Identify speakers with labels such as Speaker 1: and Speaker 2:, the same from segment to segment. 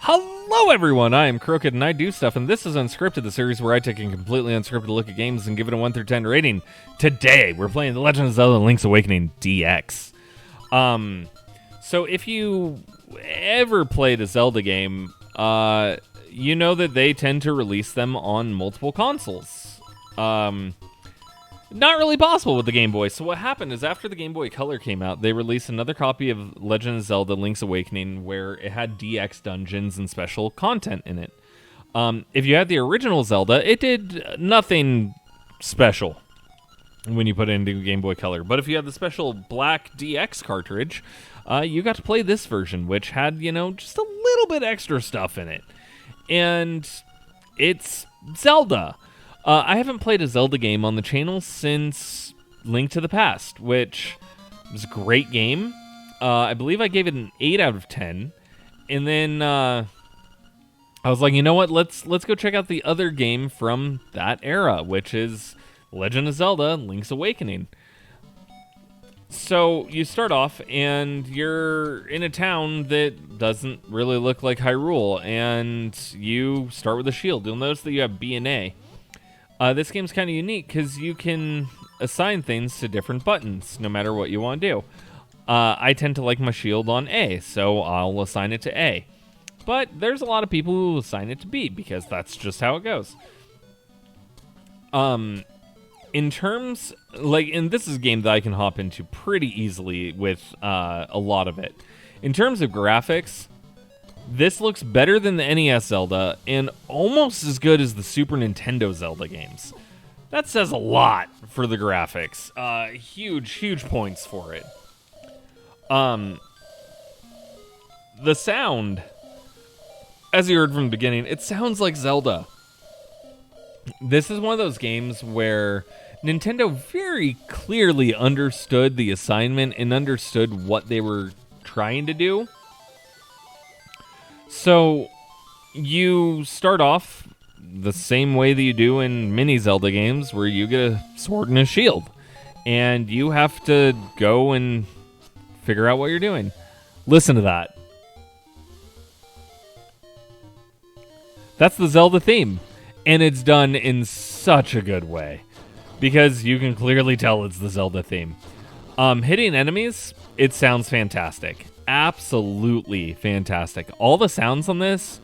Speaker 1: Hello everyone, I am Krooked and I do stuff, and this is Unscripted, the series where I take a completely unscripted look at games and give it a 1 through 10 rating. Today, we're playing The Legend of Zelda Link's Awakening DX. So if you ever played a Zelda game, you know that they tend to release them on multiple consoles. Not really possible with the Game Boy. So what happened is after the Game Boy Color came out, they released another copy of Legend of Zelda Link's Awakening where it had DX dungeons and special content in it. If you had the original Zelda, it did nothing special when you put it into Game Boy Color. But if you had the special black DX cartridge, you got to play this version, which had, just a little bit extra stuff in it. And it's Zelda. I haven't played a Zelda game on the channel since Link to the Past, which was a great game. I believe I gave it an 8 out of 10. And then I was like, you know what? Let's go check out the other game from that era, which is Legend of Zelda Link's Awakening. So you start off and you're in a town that doesn't really look like Hyrule, and you start with a shield. You'll notice that you have B and A. This game's kind of unique because you can assign things to different buttons, no matter what you want to do. I tend to like my shield on A, so I'll assign it to A. But there's a lot of people who assign it to B, because that's just how it goes. In terms, and this is a game that I can hop into pretty easily with a lot of it. In terms of graphics, this looks better than the NES Zelda, and almost as good as the Super Nintendo Zelda games. That says a lot for the graphics. Huge points for it. The sound, as you heard from the beginning, it sounds like Zelda. This is one of those games where Nintendo very clearly understood the assignment and understood what they were trying to do. So, you start off the same way that you do in mini Zelda games, where you get a sword and a shield. And you have to go and figure out what you're doing. Listen to that. That's the Zelda theme. And it's done in such a good way, because you can clearly tell it's the Zelda theme. Hitting enemies, it sounds fantastic. Absolutely fantastic. All the sounds on this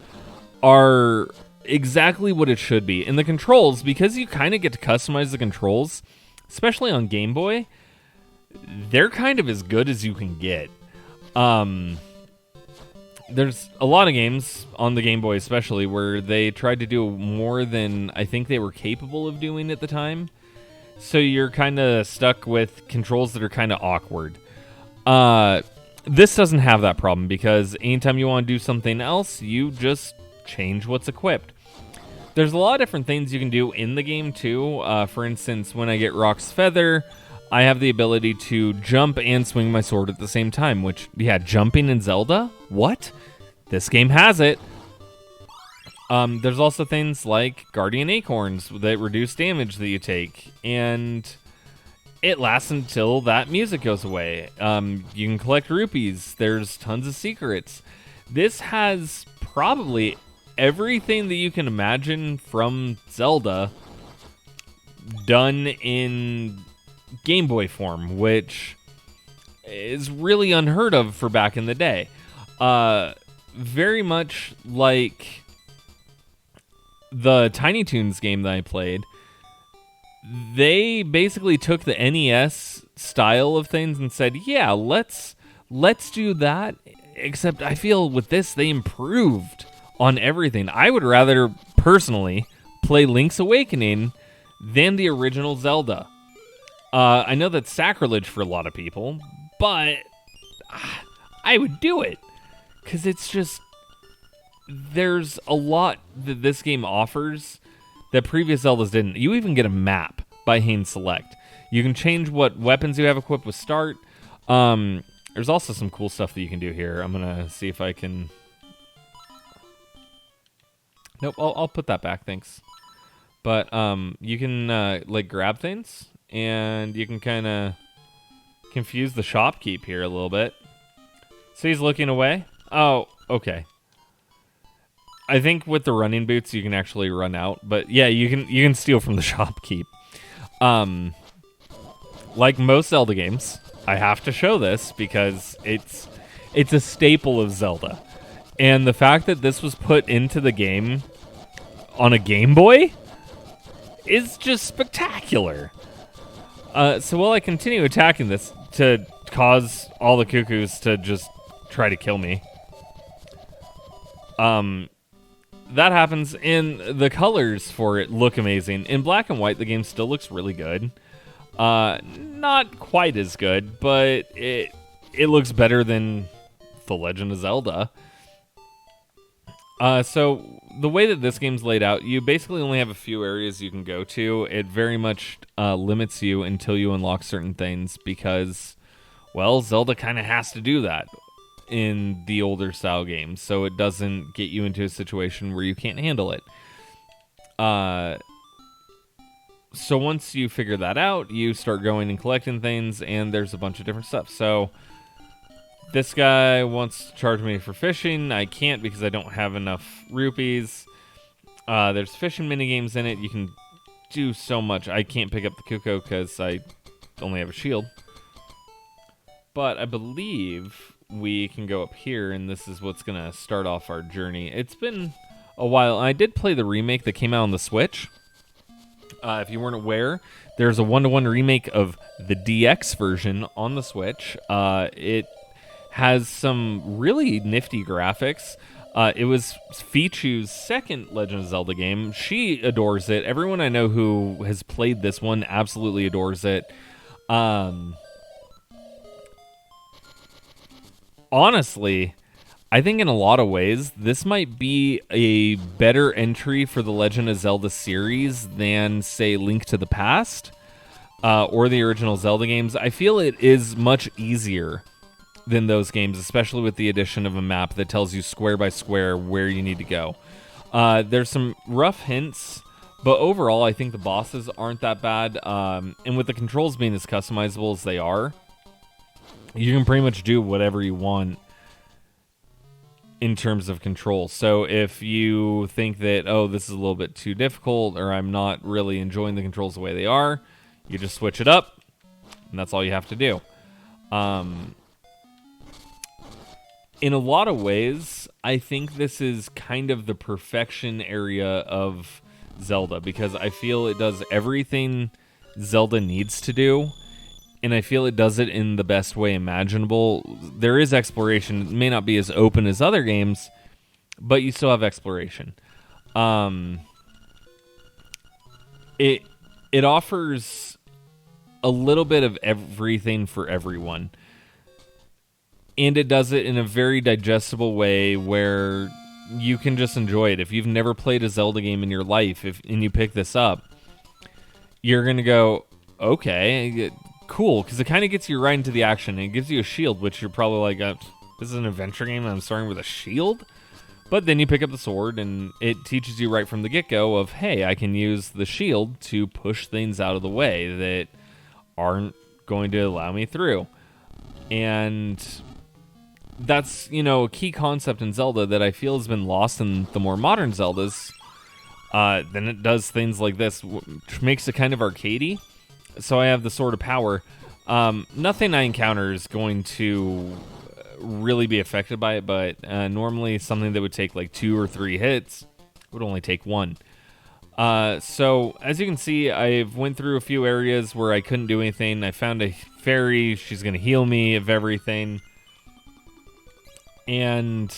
Speaker 1: are exactly what it should be. And the controls, because you kind of get to customize the controls, especially on Game Boy, they're kind of as good as you can get. There's a lot of games on the Game Boy especially where they tried to do more than I think they were capable of doing at the time. So you're kind of stuck with controls that are kind of awkward. This doesn't have that problem, because anytime you want to do something else, you just change what's equipped. There's a lot of different things you can do in the game too. For instance, when I get Rock's Feather, I have the ability to jump and swing my sword at the same time, which, jumping in Zelda? What? This game has it. There's also things like Guardian Acorns that reduce damage that you take, and it lasts until that music goes away. You can collect rupees. There's tons of secrets. This has probably everything that you can imagine from Zelda done in Game Boy form, which is really unheard of for back in the day. Very much like the Tiny Toons game that I played. They basically took the NES style of things and said, yeah, let's do that, except I feel with this they improved on everything. I would rather personally play Link's Awakening than the original Zelda. I know that's sacrilege for a lot of people, but I would do it, because it's just, there's a lot that this game offers that previous Zeldas didn't. You even get a map by Hain Select. You can change what weapons you have equipped with start. There's also some cool stuff that you can do here. I'm going to see if I can... Nope, I'll put that back, thanks. But you can grab things, and you can kind of confuse the shopkeep here a little bit. So he's looking away. Oh, okay. I think with the running boots you can actually run out, but yeah, you can steal from the shopkeep. Like most Zelda games, I have to show this because it's a staple of Zelda. And the fact that this was put into the game on a Game Boy is just spectacular. So while I continue attacking this to cause all the cuckoos to just try to kill me, that happens, and the colors for it look amazing. In black and white, the game still looks really good. Not quite as good, but it looks better than The Legend of Zelda. So the way that this game's laid out, you basically only have a few areas you can go to. It very much limits you until you unlock certain things because, well, Zelda kind of has to do that in the older style games, so it doesn't get you into a situation where you can't handle it. So once you figure that out, you start going and collecting things, and there's a bunch of different stuff. So this guy wants to charge me for fishing. I can't because I don't have enough rupees. There's fishing minigames in it. You can do so much. I can't pick up the cuckoo because I only have a shield. But I believe we can go up here, and this is what's going to start off our journey. It's been a while. I did play the remake that came out on the Switch. If you weren't aware, there's a 1-to-1 remake of the DX version on the Switch. It has some really nifty graphics. It was Fichu's second Legend of Zelda game. She adores it. Everyone I know who has played this one absolutely adores it. Honestly, I think in a lot of ways, this might be a better entry for the Legend of Zelda series than, say, Link to the Past or the original Zelda games. I feel it is much easier than those games, especially with the addition of a map that tells you square by square where you need to go. There's some rough hints, but overall, I think the bosses aren't that bad. And with the controls being as customizable as they are, you can pretty much do whatever you want in terms of control. So if you think that, oh, this is a little bit too difficult, or I'm not really enjoying the controls the way they are, you just switch it up, and that's all you have to do. In a lot of ways, I think this is kind of the perfection area of Zelda, because I feel it does everything Zelda needs to do, and I feel it does it in the best way imaginable. There is exploration. It may not be as open as other games, but you still have exploration. It offers a little bit of everything for everyone. And it does it in a very digestible way where you can just enjoy it. If you've never played a Zelda game in your life and you pick this up, you're going to go, okay, cool, because it kind of gets you right into the action. And it gives you a shield, which you're probably like, this is an adventure game and I'm starting with a shield? But then you pick up the sword, and it teaches you right from the get-go of, hey, I can use the shield to push things out of the way that aren't going to allow me through. And that's, a key concept in Zelda that I feel has been lost in the more modern Zeldas. Then it does things like this, which makes it kind of arcadey. So I have the Sword of Power. Nothing I encounter is going to really be affected by it, but normally something that would take like 2 or 3 hits would only take 1. So as you can see, I've went through a few areas where I couldn't do anything. I found a fairy. She's going to heal me of everything. And,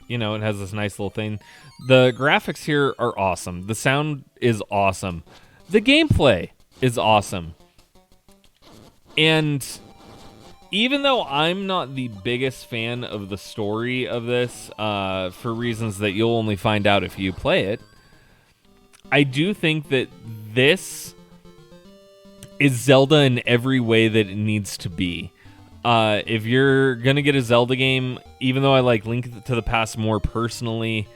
Speaker 1: it has this nice little thing. The graphics here are awesome. The sound is awesome. The gameplay is awesome. And even though I'm not the biggest fan of the story of this, for reasons that you'll only find out if you play it, I do think that this is Zelda in every way that it needs to be. If you're going to get a Zelda game, even though I like Link to the Past more personally,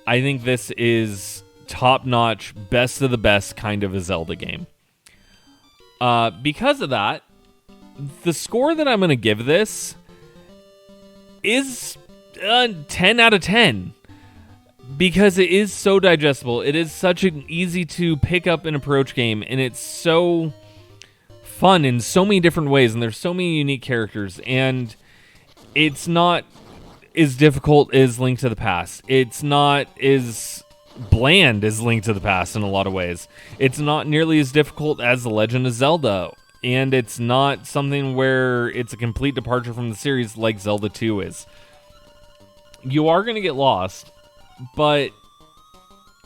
Speaker 1: I think this is top-notch, best of the best kind of a Zelda game. Because of that, the score that I'm going to give this is 10 out of 10. because it is so digestible. It is such an easy to pick up and approach game, and it's so fun in so many different ways, and there's so many unique characters, and it's not as difficult as Link to the Past. It's not as bland as Link to the Past in a lot of ways. It's not nearly as difficult as The Legend of Zelda, and it's not something where it's a complete departure from the series like Zelda 2 is. You are going to get lost, but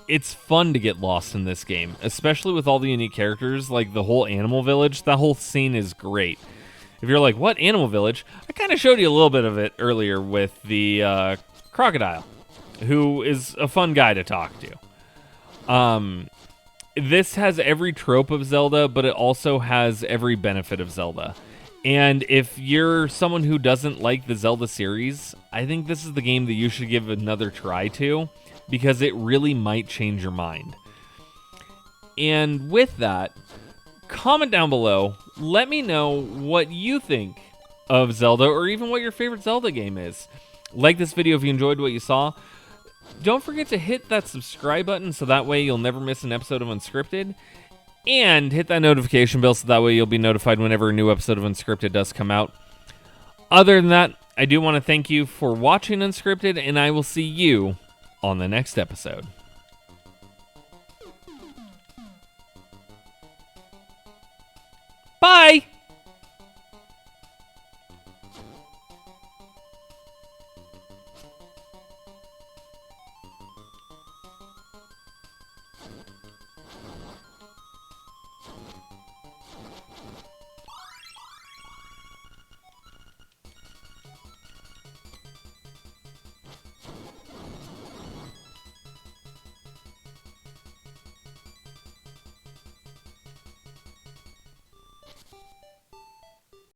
Speaker 1: it's fun to get lost in this game, especially with all the unique characters, like the whole animal village. That whole scene is great. If you're like, what animal village? I kind of showed you a little bit of it earlier with the crocodile, who is a fun guy to talk to. This has every trope of Zelda, but it also has every benefit of Zelda. And if you're someone who doesn't like the Zelda series, I think this is the game that you should give another try to, because it really might change your mind. And with that, comment down below. Let me know what you think of Zelda, or even what your favorite Zelda game is. Like this video if you enjoyed what you saw. Don't forget to hit that subscribe button so that way you'll never miss an episode of Unscripted. And hit that notification bell so that way you'll be notified whenever a new episode of Unscripted does come out. Other than that, I do want to thank you for watching Unscripted, and I will see you on the next episode.